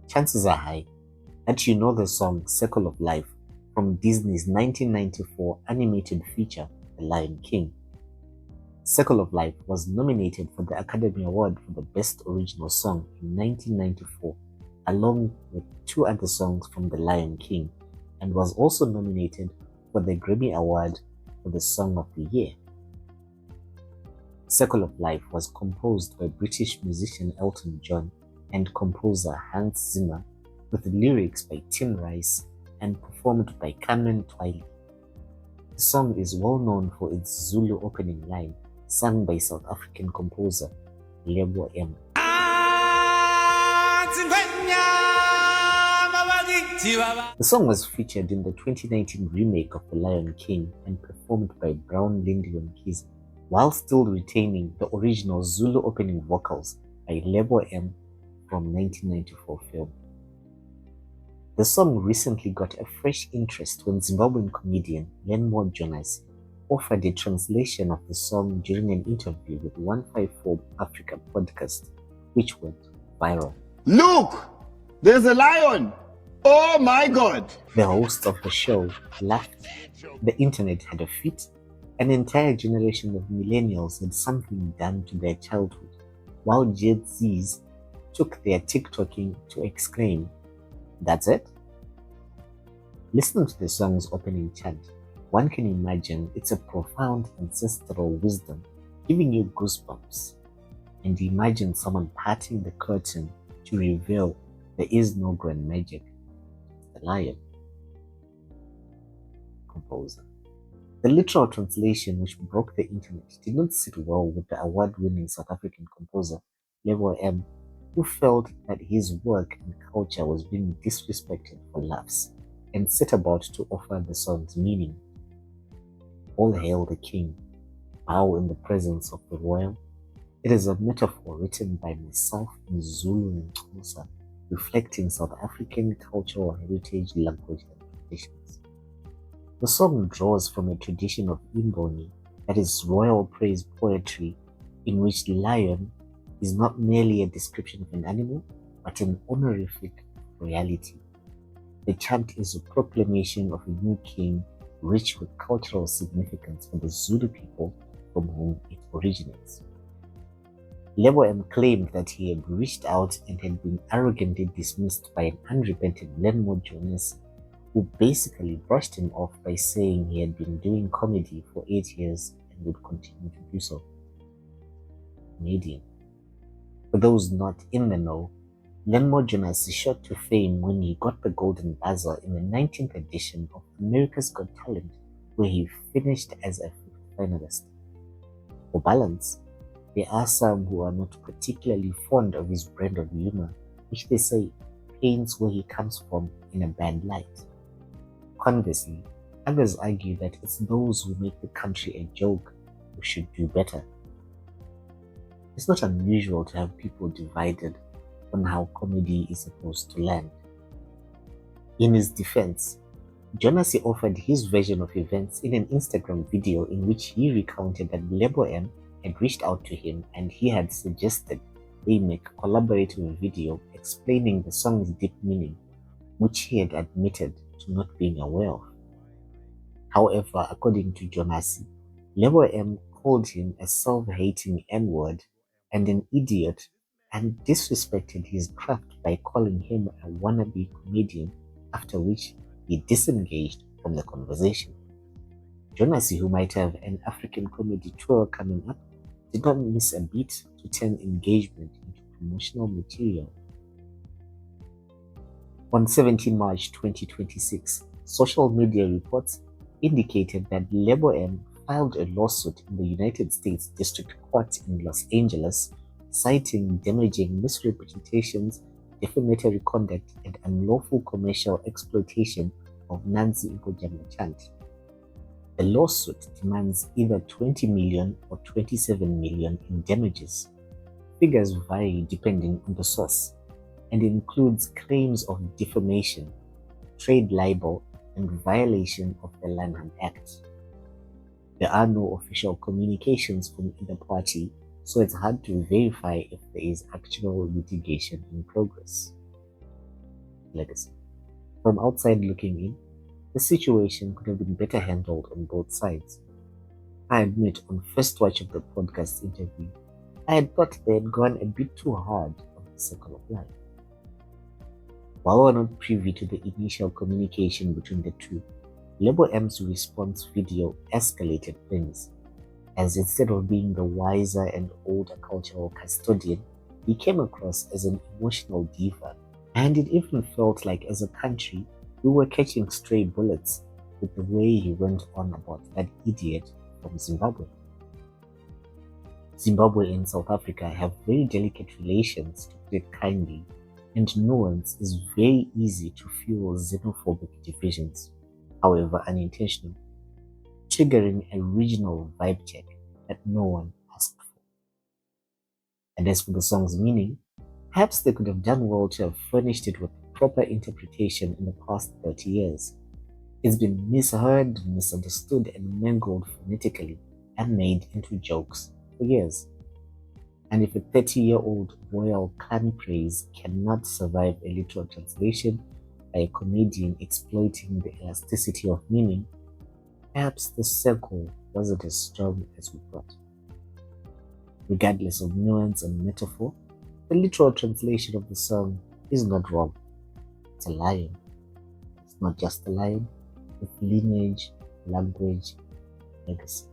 Chances are high that you know the song Circle of Life from Disney's 1994 animated feature, The Lion King. Circle of Life was nominated for the Academy Award for the Best Original Song in 1994, along with two other songs from The Lion King, and was also nominated for the Grammy Award for the Song of the Year. Circle of Life was composed by British musician Elton John and composer Hans Zimmer, with lyrics by Tim Rice and performed by Carmen Twiley. The song is well known for its Zulu opening line, sung by South African composer Lebo M. The song was featured in the 2019 remake of The Lion King and performed by Brown Lindy on keys, while still retaining the original Zulu opening vocals by Lebo M from 1994 film. The song recently got a fresh interest when Zimbabwean comedian Lenmore Jonas offered a translation of the song during an interview with 154 Africa podcast, which went viral. Look! There's a lion! Oh my God! The host of the show laughed. The internet had a fit. An entire generation of millennials had something done to their childhood, while Gen Zs took their TikToking to exclaim, "That's it?" Listening to the song's opening chant, one can imagine it's a profound ancestral wisdom giving you goosebumps. And imagine someone parting the curtain to reveal there is no grand magic, the lion. Composer. The literal translation, which broke the internet, did not sit well with the award-winning South African composer Lebo M, who felt that his work and culture was being disrespected for laughs, and set about to offer the song's meaning. All hail the king, bow in the presence of the royal. It is a metaphor written by myself in Zulu and Xhosa, reflecting South African cultural heritage, language, and traditions. The song draws from a tradition of imboni, that is royal praise poetry, in which lion is not merely a description of an animal, but an honorific royalty. The chant is a proclamation of a new king, rich with cultural significance for the Zulu people from whom it originates. Lebo M claimed that he had reached out and had been arrogantly dismissed by an unrepentant Lenmore Jonas, who basically brushed him off by saying he had been doing comedy for 8 years and would continue to do so. Canadian. For those not in the know, Lenmore Jonas shot to fame when he got the Golden Buzzer in the 19th edition of America's Got Talent, where he finished as a fifth finalist. For balance, there are some who are not particularly fond of his brand of humor, which they say paints where he comes from in a bad light. Conversely, others argue that it's those who make the country a joke who should do better. It's not unusual to have people divided on how comedy is supposed to land. In his defense, Jonas offered his version of events in an Instagram video in which he recounted that Lebo M had reached out to him and he had suggested they make a collaborative video explaining the song's deep meaning, which he had admitted to not being aware of. However, according to Jonas, Lebo M called him a self-hating N-word and an idiot and disrespected his craft by calling him a wannabe comedian, after which he disengaged from the conversation. Jonas, who might have an African comedy tour coming up, did not miss a beat to turn engagement into promotional material. On 17 March 2026, social media reports indicated that Lebo M filed a lawsuit in the United States District Court in Los Angeles, citing damaging misrepresentations, defamatory conduct, and unlawful commercial exploitation of Nants'ingonyama chant. The lawsuit demands either 20 million or 27 million in damages. Figures vary depending on the source, and includes claims of defamation, trade libel, and violation of the Lanham Act. There are no official communications from either party, so it's hard to verify if there is actual litigation in progress. legacy. From outside looking in, the situation could have been better handled on both sides. I admit, on first watch of the podcast interview, I had thought they had gone a bit too hard on the circle of life. While we're not privy to the initial communication between the two, Lebo M's response video escalated things, as instead of being the wiser and older cultural custodian, he came across as an emotional diva, and it even felt like as a country we were catching stray bullets with the way he went on about that idiot from Zimbabwe. Zimbabwe and South Africa have very delicate relations, to put it kindly, and nuance is very easy to fuel xenophobic divisions, however unintentional, triggering a regional vibe check that no one asked for. And as for the song's meaning, perhaps they could have done well to have furnished it with proper interpretation in the past 30 years. It's been misheard, misunderstood, and mangled phonetically and made into jokes for years. And if a 30-year-old royal clan praise cannot survive a literal translation by a comedian exploiting the elasticity of meaning, perhaps the circle wasn't as strong as we thought. Regardless of nuance and metaphor, the literal translation of the song is not wrong. It's a lion. It's not just a lion, with lineage, language, legacy.